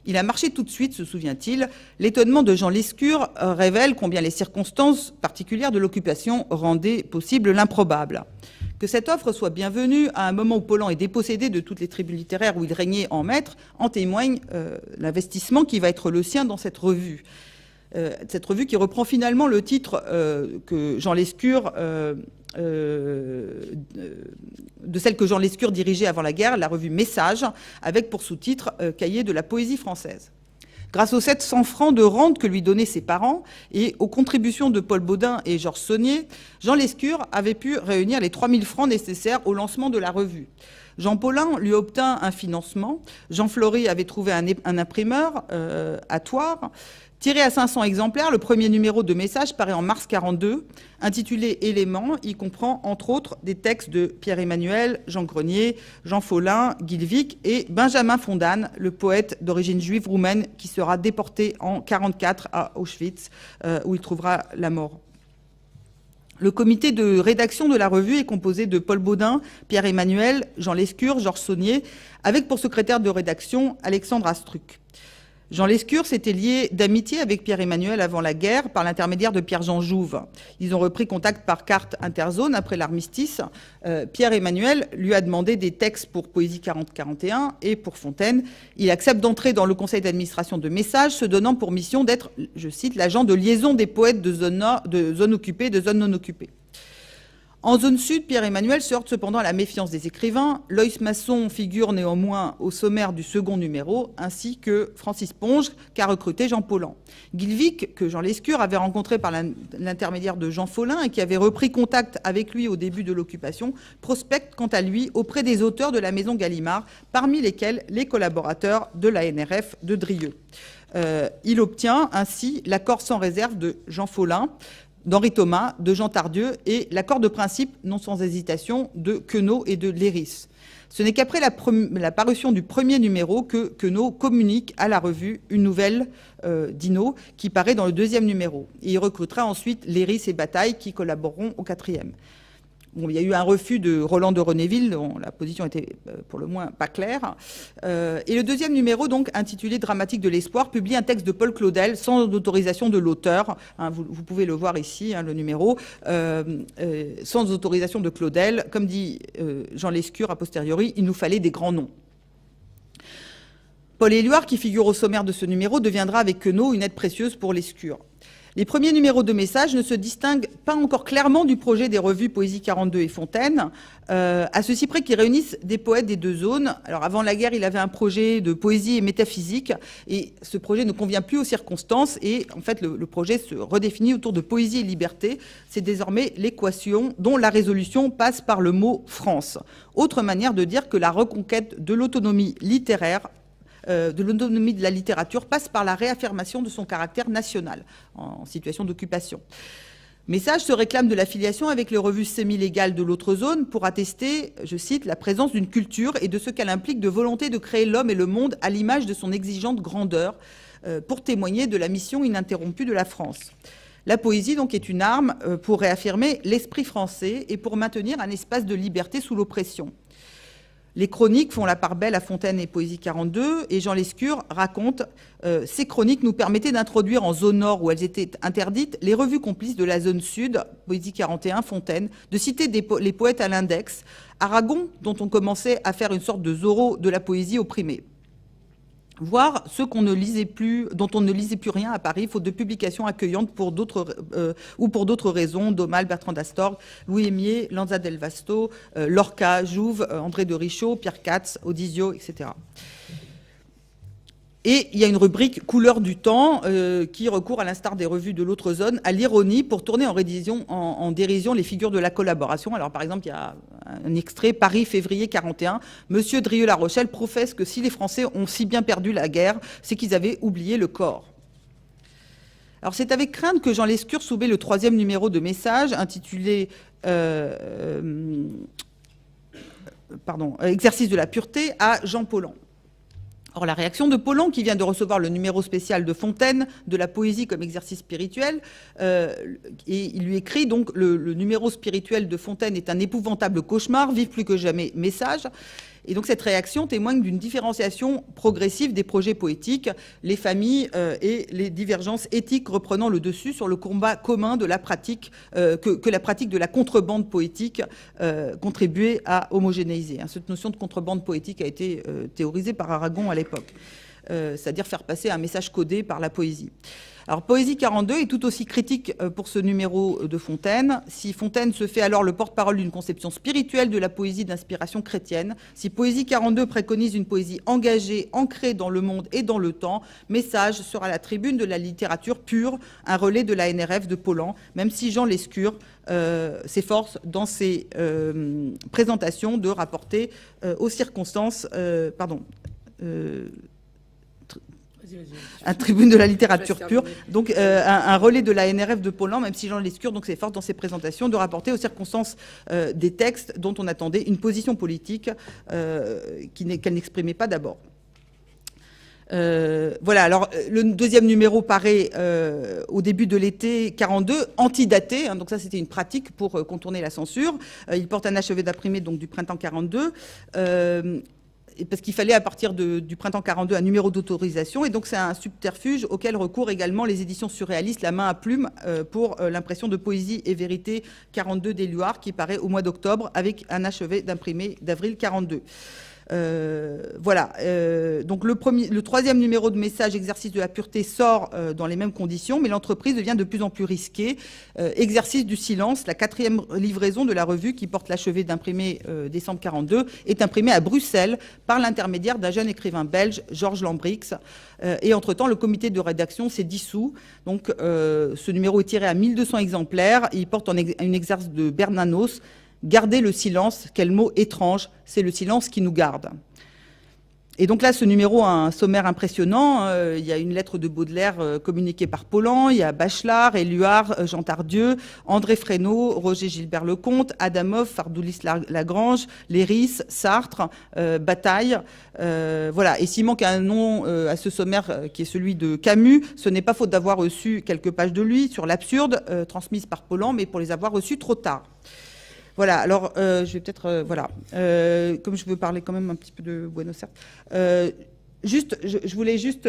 Il a marché tout de suite, se souvient-il. L'étonnement de Jean Lescure révèle combien les circonstances particulières de l'occupation rendaient possible l'improbable. Que cette offre soit bienvenue à un moment où Paulhan est dépossédé de toutes les tribunes littéraires où il régnait en maître, en témoigne l'investissement qui va être le sien dans cette revue. Cette revue qui reprend finalement le titre que Jean Lescure de celle que Jean Lescure dirigeait avant la guerre, la revue Message, avec pour sous-titre Cahier de la poésie française. Grâce aux 700 francs de rente que lui donnaient ses parents et aux contributions de Paul Baudin et Georges Saunier, Jean Lescure avait pu réunir les 3000 francs nécessaires au lancement de la revue. Jean Paulin lui obtint un financement. Jean Flory avait trouvé un imprimeur à Thouars. Tiré à 500 exemplaires, le premier numéro de Message paraît en mars 1942. Intitulé Éléments, il comprend entre autres des textes de Pierre-Emmanuel, Jean Grenier, Jean Follin, Guilvic et Benjamin Fondane, le poète d'origine juive roumaine qui sera déporté en 1944 à Auschwitz, où il trouvera la mort. Le comité de rédaction de la revue est composé de Paul Baudin, Pierre-Emmanuel, Jean Lescure, Georges Saunier, avec pour secrétaire de rédaction Alexandre Astruc. Jean Lescure s'était lié d'amitié avec Pierre-Emmanuel avant la guerre par l'intermédiaire de Pierre-Jean Jouve. Ils ont repris contact par carte interzone après l'armistice. Pierre-Emmanuel lui a demandé des textes pour Poésie 40-41 et pour Fontaine. Il accepte d'entrer dans le conseil d'administration de Message, se donnant pour mission d'être, je cite, l'agent de liaison des poètes de zone occupée et de zone non occupée. En zone sud, Pierre-Emmanuel se heurte cependant à la méfiance des écrivains. Loïs Masson figure néanmoins au sommaire du second numéro, ainsi que Francis Ponge, qu'a recruté Jean Paulin. Guilvic, que Jean Lescure avait rencontré par l'intermédiaire de Jean Follin et qui avait repris contact avec lui au début de l'occupation, prospecte quant à lui auprès des auteurs de la maison Gallimard, parmi lesquels les collaborateurs de la NRF de Drieux. Il obtient ainsi l'accord sans réserve de Jean Follin, d'Henri Thomas, de Jean Tardieu et l'accord de principe, non sans hésitation, de Queneau et de Léris. Ce n'est qu'après la parution du premier numéro que Queneau communique à la revue une nouvelle d'Hinault qui paraît dans le deuxième numéro. Et il recrutera ensuite Léris et Bataille qui collaboreront au quatrième. Bon, il y a eu un refus de Roland de Renéville, dont la position était pour le moins pas claire. Et le deuxième numéro, donc intitulé Dramatique de l'espoir, publie un texte de Paul Claudel sans autorisation de l'auteur. Hein, vous pouvez le voir ici, hein, le numéro, sans autorisation de Claudel. Comme dit Jean Lescure a posteriori, il nous fallait des grands noms. Paul Éluard, qui figure au sommaire de ce numéro, deviendra avec Queneau une aide précieuse pour Lescure. Les premiers numéros de Message ne se distinguent pas encore clairement du projet des revues Poésie 42 et Fontaine, à ceci près qu'ils réunissent des poètes des deux zones. Alors avant la guerre, il avait un projet de poésie et métaphysique, et ce projet ne convient plus aux circonstances, et en fait le projet se redéfinit autour de poésie et liberté. C'est désormais l'équation dont la résolution passe par le mot France. Autre manière de dire que la reconquête de l'autonomie littéraire de l'autonomie de la littérature passe par la réaffirmation de son caractère national en situation d'occupation. Message se réclame de l'affiliation avec les revues semi-légales de l'autre zone pour attester, je cite, la présence d'une culture et de ce qu'elle implique de volonté de créer l'homme et le monde à l'image de son exigeante grandeur pour témoigner de la mission ininterrompue de la France. La poésie, donc, est une arme pour réaffirmer l'esprit français et pour maintenir un espace de liberté sous l'oppression. Les chroniques font la part belle à Fontaine et Poésie 42, et Jean Lescure raconte ces chroniques nous permettaient d'introduire en zone nord, où elles étaient interdites, les revues complices de la zone sud, Poésie 41, Fontaine, de citer les poètes à l'index, Aragon, dont on commençait à faire une sorte de Zorro de la poésie opprimée. Voir ceux dont on ne lisait plus rien à Paris, faute de publications accueillantes pour d'autres raisons, Daumal, Bertrand d'Astorg, Louis Émier, Lanza del Vasto, Lorca, Jouve, André de Richaud, Pierre Katz, Odisio, etc. Et il y a une rubrique « Couleur du temps » qui recourt, à l'instar des revues de l'autre zone, à l'ironie pour tourner en dérision les figures de la collaboration. Alors, par exemple, il y a un extrait, Paris, février 41. Monsieur Drieux-La Rochelle professe que si les Français ont si bien perdu la guerre, c'est qu'ils avaient oublié le corps. Alors, c'est avec crainte que Jean Lescure soumet le troisième numéro de Message, intitulé Exercice de la pureté, à Jean Paulin. Or, la réaction de Paulin, qui vient de recevoir le numéro spécial de Fontaine, de la poésie comme exercice spirituel, et il lui écrit donc le numéro spirituel de Fontaine est un épouvantable cauchemar, vive plus que jamais Message. Et donc cette réaction témoigne d'une différenciation progressive des projets poétiques, les familles et les divergences éthiques reprenant le dessus sur le combat commun de la pratique, que la pratique de la contrebande poétique contribuait à homogénéiser. Cette notion de contrebande poétique a été théorisée par Aragon à l'époque. c'est-à-dire faire passer un message codé par la poésie. Alors, Poésie 42 est tout aussi critique pour ce numéro de Fontaine. Si Fontaine se fait alors le porte-parole d'une conception spirituelle de la poésie d'inspiration chrétienne, si Poésie 42 préconise une poésie engagée, ancrée dans le monde et dans le temps, Message sera la tribune de la littérature pure, un relais de la NRF de Paulan, même si Jean Lescure s'efforce dans ses présentations de rapporter aux circonstances... un tribune de la littérature pure, donc un relais de la NRF de Paulan, même si Jean Lescure donc s'efforce dans ses présentations de rapporter aux circonstances des textes dont on attendait une position politique qu'elle n'exprimait pas d'abord. Voilà, alors le deuxième numéro paraît au début de l'été 42, antidaté, donc ça c'était une pratique pour contourner la censure. Il porte un achevé d'imprimé donc du printemps 42. Parce qu'il fallait à partir du printemps 42 un numéro d'autorisation, et donc c'est un subterfuge auquel recourent également les éditions surréalistes, la main à plume, pour l'impression de Poésie et Vérité 42 d'Éluard, qui paraît au mois d'octobre, avec un achevé d'imprimé d'avril 42. Voilà. Donc le troisième numéro de Message, Exercice de la pureté, sort dans les mêmes conditions, mais l'entreprise devient de plus en plus risquée. Exercice du silence, la quatrième livraison de la revue, qui porte l'achevé d'imprimé décembre 42, est imprimée à Bruxelles par l'intermédiaire d'un jeune écrivain belge, Georges Lambrix. Et entre-temps, le comité de rédaction s'est dissous. Donc ce numéro est tiré à 1200 exemplaires. Il porte une exerce de Bernanos. Garder le silence, quel mot étrange, c'est le silence qui nous garde. Et donc là, ce numéro a un sommaire impressionnant. Il y a une lettre de Baudelaire communiquée par Paulan. Il y a Bachelard, Éluard, Jean Tardieu, André Fresneau, Roger Gilbert-Lecomte, Adamov, Fardoulis Lagrange, Léris, Sartre, Bataille. Voilà. Et s'il manque un nom à ce sommaire qui est celui de Camus, ce n'est pas faute d'avoir reçu quelques pages de lui sur l'absurde, transmises par Paulan, mais pour les avoir reçues trop tard. Voilà, alors je vais peut-être... voilà, comme je veux parler quand même un petit peu de Buenos Aires, je voulais juste...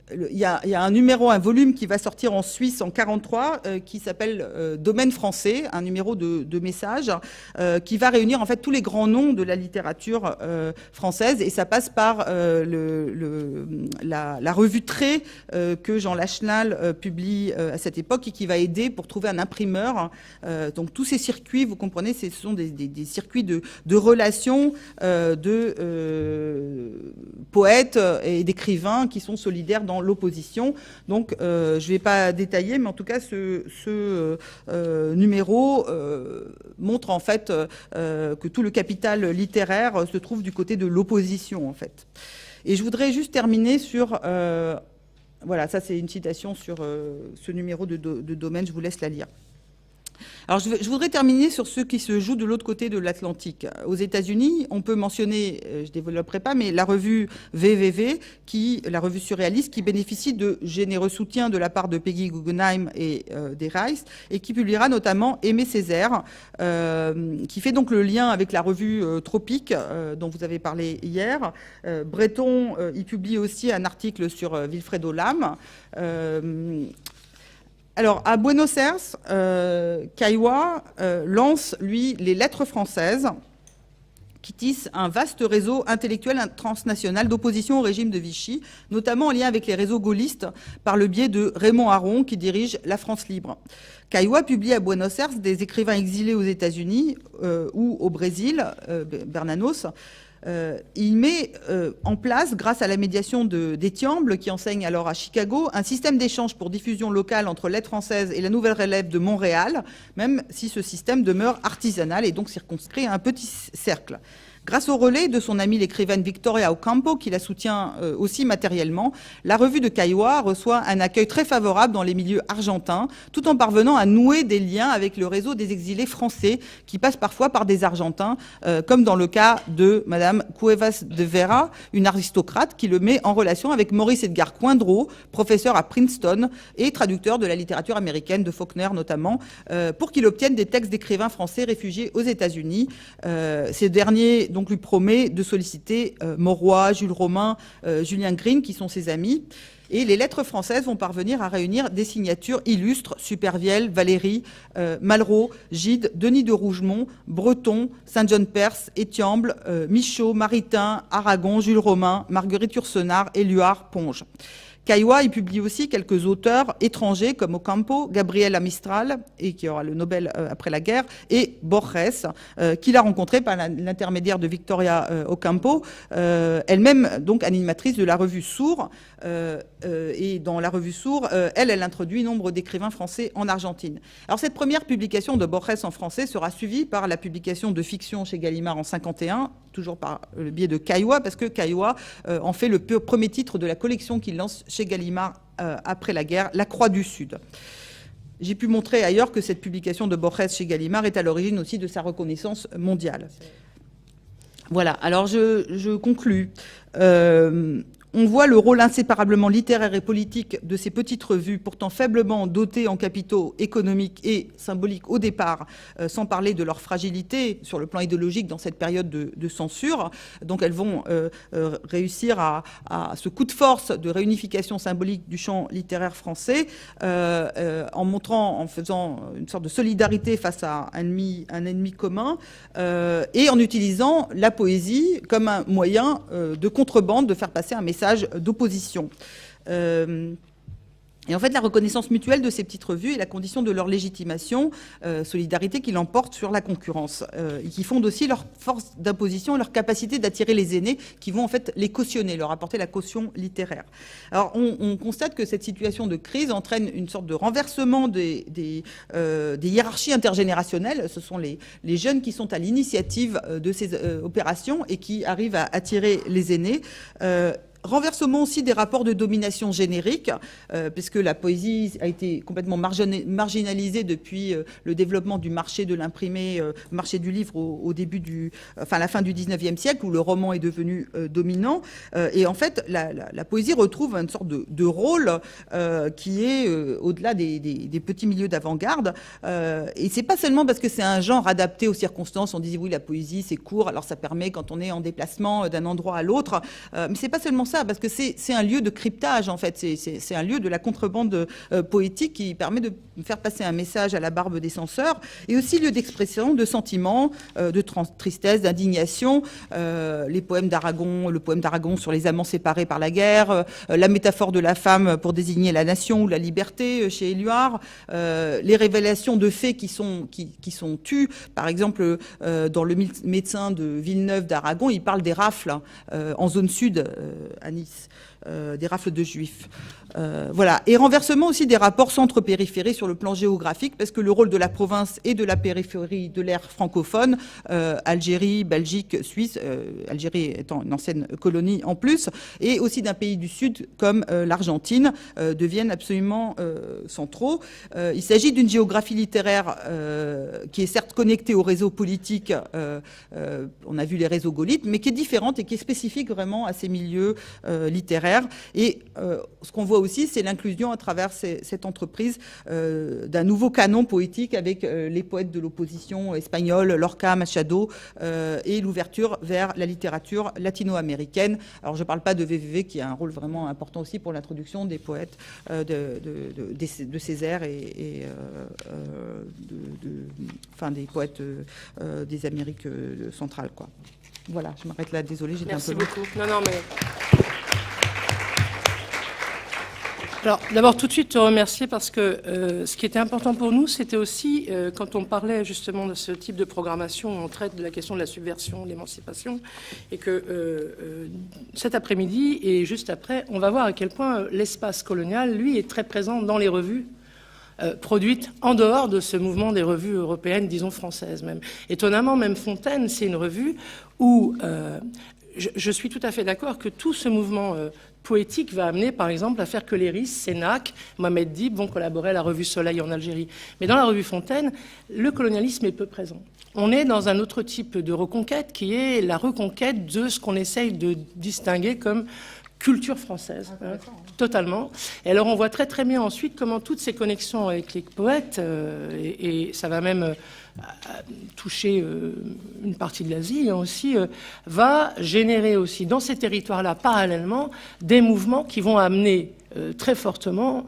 Il y a un numéro, un volume qui va sortir en Suisse en 43 qui s'appelle Domaine français, un numéro de Message qui va réunir en fait tous les grands noms de la littérature française, et ça passe par la revue Trait que Jean Lachenal publie à cette époque et qui va aider pour trouver un imprimeur. Donc tous ces circuits, vous comprenez, ce sont des circuits de relations de poètes et d'écrivains qui sont solidaires dans l'opposition. Donc, je ne vais pas détailler, mais en tout cas, ce numéro montre en fait que tout le capital littéraire se trouve du côté de l'opposition, en fait. Et je voudrais juste terminer sur... voilà, ça c'est une citation sur ce numéro de Domaine, je vous laisse la lire. Alors, je voudrais terminer sur ce qui se joue de l'autre côté de l'Atlantique. Aux États-Unis, on peut mentionner, je ne développerai pas, mais la revue VVV, la revue surréaliste, qui bénéficie de généreux soutien de la part de Peggy Guggenheim et des Rice, et qui publiera notamment Aimé Césaire, qui fait donc le lien avec la revue Tropique, dont vous avez parlé hier. Breton, il publie aussi un article sur Wilfredo Lam. Alors, à Buenos Aires, Caillois lance, lui, les Lettres françaises, qui tissent un vaste réseau intellectuel transnational d'opposition au régime de Vichy, notamment en lien avec les réseaux gaullistes, par le biais de Raymond Aron, qui dirige La France Libre. Caillois publie à Buenos Aires des écrivains exilés aux États-Unis ou au Brésil, Bernanos. Il met en place, grâce à la médiation d'Étiamble, qui enseigne alors à Chicago, un système d'échange pour diffusion locale entre Lettres françaises et la Nouvelle Relève de Montréal, même si ce système demeure artisanal et donc circonscrit à un petit cercle. Grâce au relais de son amie l'écrivaine Victoria Ocampo, qui la soutient aussi matériellement, la revue de Caillois reçoit un accueil très favorable dans les milieux argentins, tout en parvenant à nouer des liens avec le réseau des exilés français, qui passent parfois par des Argentins, comme dans le cas de Madame Cuevas de Vera, une aristocrate qui le met en relation avec Maurice Edgar Coindreau, professeur à Princeton et traducteur de la littérature américaine, de Faulkner notamment, pour qu'il obtienne des textes d'écrivains français réfugiés aux États-Unis. Ces derniers donc lui promet de solliciter Mauroy, Jules Romain, Julien Green, qui sont ses amis. Et les lettres françaises vont parvenir à réunir des signatures illustres, Supervielle, Valéry, Malraux, Gide, Denis de Rougemont, Breton, Saint-John-Perse, Étiamble, Michaud, Maritain, Aragon, Jules Romain, Marguerite Yourcenar, Éluard, Ponge. Caillois, il publie aussi quelques auteurs étrangers comme Ocampo, Gabriela Mistral, et qui aura le Nobel après la guerre, et Borges, qu'il a rencontré par l'intermédiaire de Victoria Ocampo, elle-même donc animatrice de la revue Sourd. Et dans la revue Sourd, elle introduit nombre d'écrivains français en Argentine. Alors cette première publication de Borges en français sera suivie par la publication de fiction chez Gallimard en 1951, toujours par le biais de Caillois, parce que Caillois en fait le premier titre de la collection qu'il lance chez Gallimard après la guerre, La Croix du Sud. J'ai pu montrer ailleurs que cette publication de Borges chez Gallimard est à l'origine aussi de sa reconnaissance mondiale. Voilà, alors je conclus. On voit le rôle inséparablement littéraire et politique de ces petites revues, pourtant faiblement dotées en capitaux économiques et symboliques au départ, sans parler de leur fragilité sur le plan idéologique dans cette période de censure. Donc elles vont réussir à ce coup de force de réunification symbolique du champ littéraire français, en faisant une sorte de solidarité face à un ennemi commun, et en utilisant la poésie comme un moyen de contrebande, de faire passer un message d'opposition. Et en fait, la reconnaissance mutuelle de ces petites revues est la condition de leur légitimation, solidarité qui l'emporte sur la concurrence, et qui fonde aussi leur force d'imposition et leur capacité d'attirer les aînés qui vont en fait les cautionner, leur apporter la caution littéraire. Alors, on constate que cette situation de crise entraîne une sorte de renversement des hiérarchies intergénérationnelles. Ce sont les jeunes qui sont à l'initiative de ces opérations et qui arrivent à attirer les aînés. Renversement aussi des rapports de domination générique, puisque la poésie a été complètement marginalisée depuis le développement du marché de l'imprimé, marché du livre au début à la fin du 19e siècle, où le roman est devenu dominant. Et en fait, la poésie retrouve une sorte de rôle qui est au-delà des petits milieux d'avant-garde. Et c'est pas seulement parce que c'est un genre adapté aux circonstances. On disait oui, la poésie c'est court, alors ça permet quand on est en déplacement d'un endroit à l'autre. Mais c'est pas seulement ça, parce que c'est un lieu de cryptage, en fait. C'est un lieu de la contrebande poétique qui permet de faire passer un message à la barbe des censeurs, et aussi lieu d'expression de sentiments, de tristesse, d'indignation. Les poèmes d'Aragon, le poème d'Aragon sur les amants séparés par la guerre, la métaphore de la femme pour désigner la nation ou la liberté chez Éluard, les révélations de faits qui sont tus. Par exemple, dans Le médecin de Villeneuve d'Aragon, il parle des rafles en zone sud, à Nice, des rafles de juifs. Voilà. Et renversement aussi des rapports centre-périphérie sur le plan géographique, parce que le rôle de la province et de la périphérie de l'ère francophone, Algérie, Belgique, Suisse, Algérie étant une ancienne colonie en plus, et aussi d'un pays du Sud comme l'Argentine, deviennent absolument centraux. Il s'agit d'une géographie littéraire qui est certes connectée au réseau politique, on a vu les réseaux gaulites, mais qui est différente et qui est spécifique vraiment à ces milieux littéraires. Et ce qu'on voit aussi, c'est l'inclusion à travers cette entreprise d'un nouveau canon poétique avec les poètes de l'opposition espagnole, Lorca, Machado, et l'ouverture vers la littérature latino-américaine. Alors je ne parle pas de VVV qui a un rôle vraiment important aussi pour l'introduction des poètes de Césaire et des poètes des Amériques centrales, quoi. Voilà, je m'arrête là, désolée, j'étais un peu... Merci beaucoup. Non, mais... Alors, d'abord, tout de suite, te remercier parce que ce qui était important pour nous, c'était aussi, quand on parlait justement de ce type de programmation, on traite de la question de la subversion, de l'émancipation, et que cet après-midi et juste après, on va voir à quel point l'espace colonial, lui, est très présent dans les revues produites en dehors de ce mouvement des revues européennes, disons françaises même. Étonnamment, même Fontaine, c'est une revue où je suis tout à fait d'accord que tout ce mouvement poétique va amener, par exemple, à faire que Léris, Sénac, Mohamed Dib vont collaborer à la revue Soleil en Algérie. Mais dans la revue Fontaine, le colonialisme est peu présent. On est dans un autre type de reconquête qui est la reconquête de ce qu'on essaye de distinguer comme culture française. Totalement. Et alors on voit très très bien ensuite comment toutes ces connexions avec les poètes, et ça va même toucher une partie de l'Asie aussi, va générer aussi dans ces territoires-là parallèlement des mouvements qui vont amener très fortement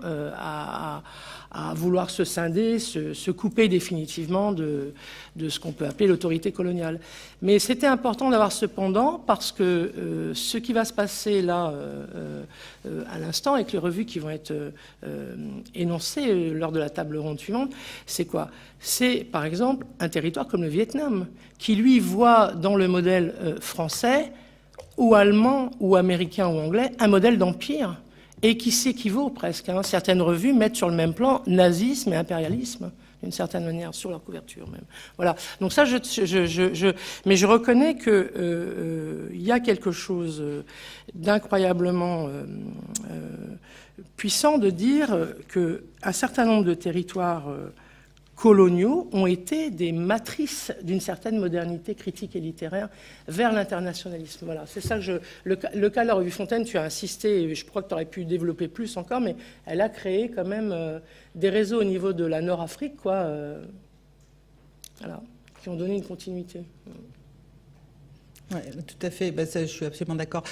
à vouloir se scinder, se couper définitivement de ce qu'on peut appeler l'autorité coloniale. Mais c'était important d'avoir cependant, parce que ce qui va se passer là à l'instant, avec les revues qui vont être énoncées lors de la table ronde suivante, c'est quoi? C'est par exemple un territoire comme le Vietnam, qui lui voit dans le modèle français, ou allemand, ou américain, ou anglais, un modèle d'empire, et qui s'équivaut presque. Hein. Certaines revues mettent sur le même plan nazisme et impérialisme, d'une certaine manière, sur leur couverture même. Voilà. Donc ça, mais je reconnais que il y a quelque chose d'incroyablement puissant de dire qu'un certain nombre de territoires coloniaux ont été des matrices d'une certaine modernité critique et littéraire vers l'internationalisme. Voilà, c'est ça que le cas de la revue Fontaine, tu as insisté, et je crois que tu aurais pu développer plus encore, mais elle a créé quand même des réseaux au niveau de la Nord-Afrique, quoi, voilà, qui ont donné une continuité. Oui, tout à fait, ça, je suis absolument d'accord.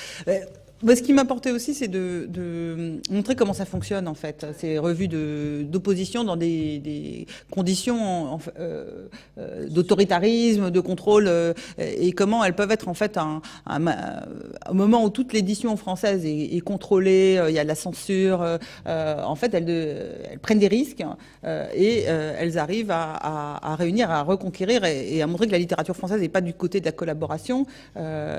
Ce qui m'importait aussi, c'est de montrer comment ça fonctionne, en fait, ces revues d'opposition dans des conditions d'autoritarisme, de contrôle, et comment elles peuvent être, en fait, au moment où toute l'édition française est contrôlée, il y a de la censure, en fait, elles prennent des risques et elles arrivent à réunir, à reconquérir et à montrer que la littérature française n'est pas du côté de la collaboration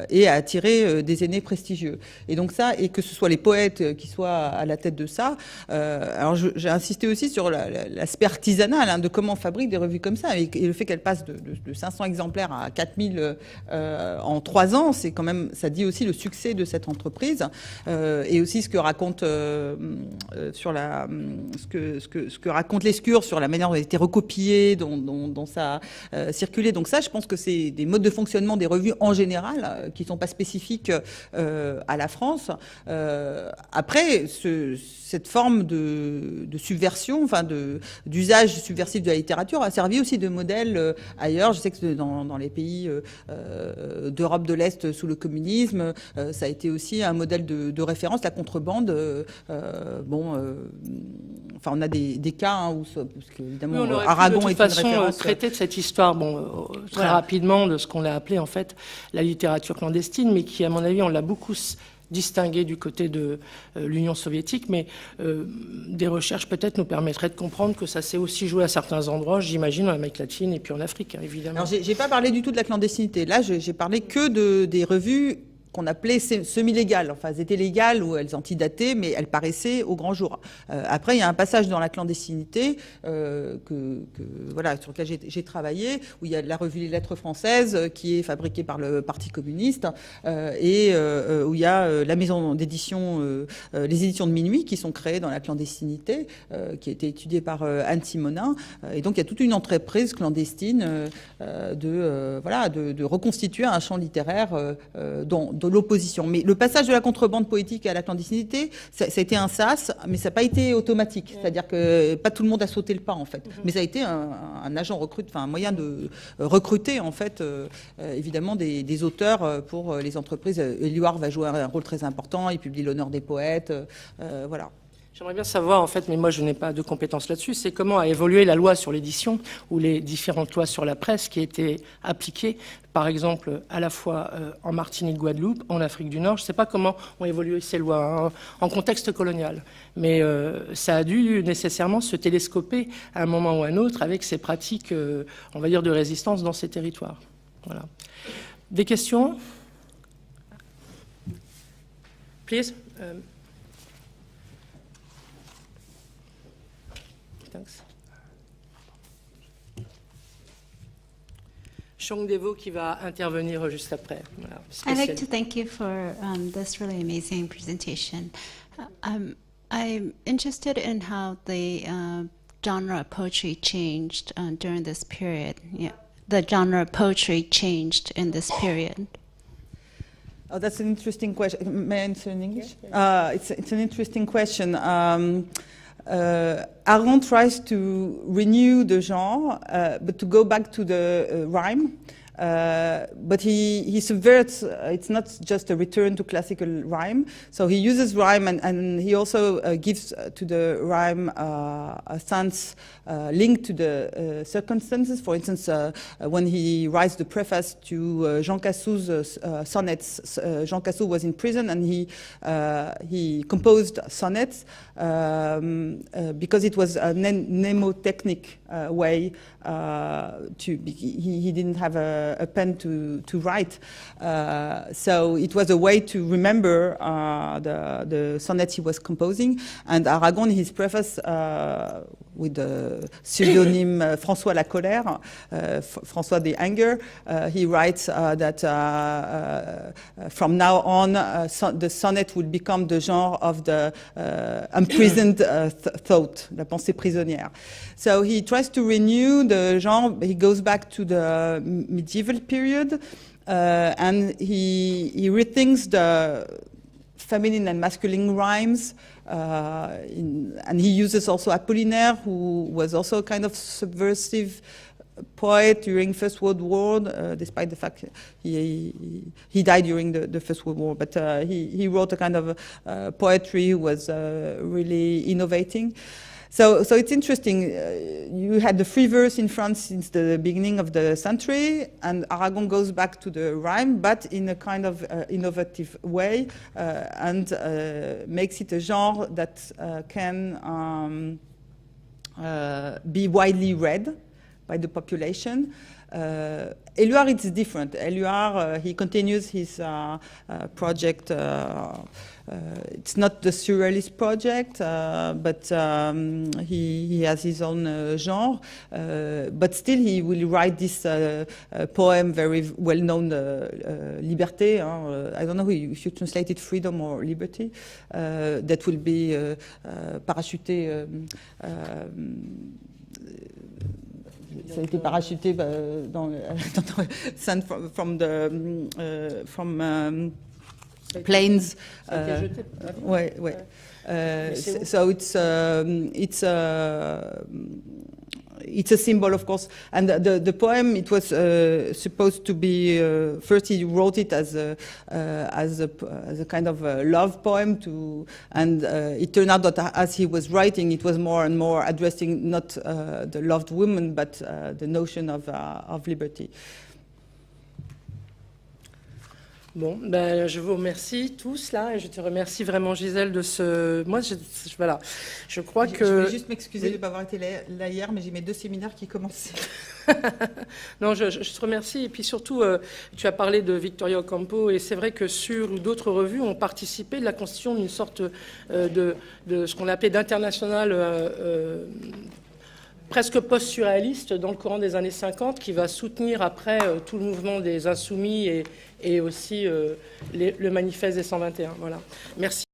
et à attirer des aînés prestigieux. Et donc ça, et que ce soit les poètes qui soient à la tête de ça. Alors j'ai insisté aussi sur l'aspect artisanal, hein, de comment on fabrique des revues comme ça, et le fait qu'elles passent de 500 exemplaires à 4000 en 3 ans, c'est quand même, ça dit aussi le succès de cette entreprise, et aussi ce que raconte sur ce que raconte Lescure sur la manière dont elle a été recopiée, dont ça a circulé. Donc ça, je pense que c'est des modes de fonctionnement des revues en général qui sont pas spécifiques à la France. Après, cette forme de subversion, enfin d'usage subversif de la littérature a servi aussi de modèle ailleurs. Je sais que dans les pays d'Europe de l'Est sous le communisme, ça a été aussi un modèle de référence. La contrebande, enfin on a des cas hein, où, parce qu'évidemment, oui, Aragon est une référence. Traiter de cette histoire, très rapidement, de ce qu'on a appelé en fait la littérature clandestine, mais qui, à mon avis, on l'a beaucoup distingué du côté de l'Union soviétique, mais des recherches peut-être nous permettraient de comprendre que ça s'est aussi joué à certains endroits, j'imagine en Amérique latine et puis en Afrique, hein, évidemment. Alors j'ai pas parlé du tout de la clandestinité. Là, j'ai parlé que des revues qu'on appelait semi-légales. Enfin, elles étaient légales ou elles antidataient, mais elles paraissaient au grand jour. Après, il y a un passage dans la clandestinité voilà, sur lequel j'ai travaillé, où il y a la revue Les Lettres françaises qui est fabriquée par le Parti communiste et où il y a la maison d'édition, les éditions de Minuit qui sont créées dans la clandestinité, qui a été étudiée par Anne Simonin. Et donc, il y a toute une entreprise clandestine de reconstituer un champ littéraire de l'opposition. Mais le passage de la contrebande poétique à la clandestinité, ça a été un sas, mais ça n'a pas été automatique. C'est-à-dire que pas tout le monde a sauté le pas, en fait. Mais ça a été un agent un moyen de recruter, en fait, évidemment, des auteurs pour les entreprises. Éluard va jouer un rôle très important, il publie L'honneur des poètes, voilà. J'aimerais bien savoir, en fait, mais moi je n'ai pas de compétences là-dessus, c'est comment a évolué la loi sur l'édition ou les différentes lois sur la presse qui étaient appliquées, par exemple, à la fois en Martinique, Guadeloupe, en Afrique du Nord. Je ne sais pas comment ont évolué ces lois hein, en contexte colonial, mais ça a dû nécessairement se télescoper à un moment ou à un autre avec ces pratiques, on va dire, de résistance dans ces territoires. Voilà. Des questions? Please. Thanks. Chong Devo qui va intervenir juste après. Voilà, I'd like to thank you for this really amazing presentation. I'm interested in how the genre of poetry changed during this period. Yeah, the genre of poetry changed in this period. Oh, that's an interesting question. May I answer in English? It's an interesting question. Aragon tries to renew the genre, but to go back to the rhyme. But he subverts, it's not just a return to classical rhyme. So he uses rhyme and he also gives to the rhyme a sense linked to the circumstances. For instance, when he writes the preface to Jean Cassou's sonnets, Jean Cassou was in prison and he composed sonnets because it was a mnemotechnic way he didn't have a pen to write. So it was a way to remember the sonnets he was composing. And Aragon, in his preface with the pseudonym François la Colère, François the Anger, he writes that from now on, the sonnet would become the genre of the imprisoned thought, la pensée prisonnière. So he tries to renew the genre. He goes back to the medieval period, and he rethinks the feminine and masculine rhymes, and he uses also Apollinaire, who was also a kind of subversive poet during First World War, despite the fact he died during the First World War. But he wrote a kind of poetry who was really innovating. So it's interesting. You had the free verse in France since the beginning of the century, and Aragon goes back to the rhyme, but in a kind of innovative way, and makes it a genre that can be widely read by the population. Éluard, it's different. Éluard, he continues his project. It's not the surrealist project, but he has his own genre. But still, he will write this poem, very well-known, Liberté. I don't know if you translate it freedom or liberty. That will be parachuté. Ça a été parachuté dans from planes. Ouais. So it's a symbol, of course. And the poem, it was supposed to be, first he wrote it as a kind of a love poem and it turned out that as he was writing, it was more and more addressing not the loved woman, but the notion of liberty. Bon, ben, je vous remercie tous là, et je te remercie vraiment, Gisèle, de ce... Moi, voilà, je crois que... Je voulais juste m'excuser de ne pas avoir été là hier, mais j'ai mes 2 séminaires qui commençaient. Non, je te remercie. Et puis surtout, tu as parlé de Victoria Ocampo, et c'est vrai que sur d'autres revues ont participé de la constitution d'une sorte de ce qu'on appelait d'international presque post-surréaliste dans le courant des années 50, qui va soutenir après tout le mouvement des Insoumis et aussi le manifeste des 121. Voilà. Merci.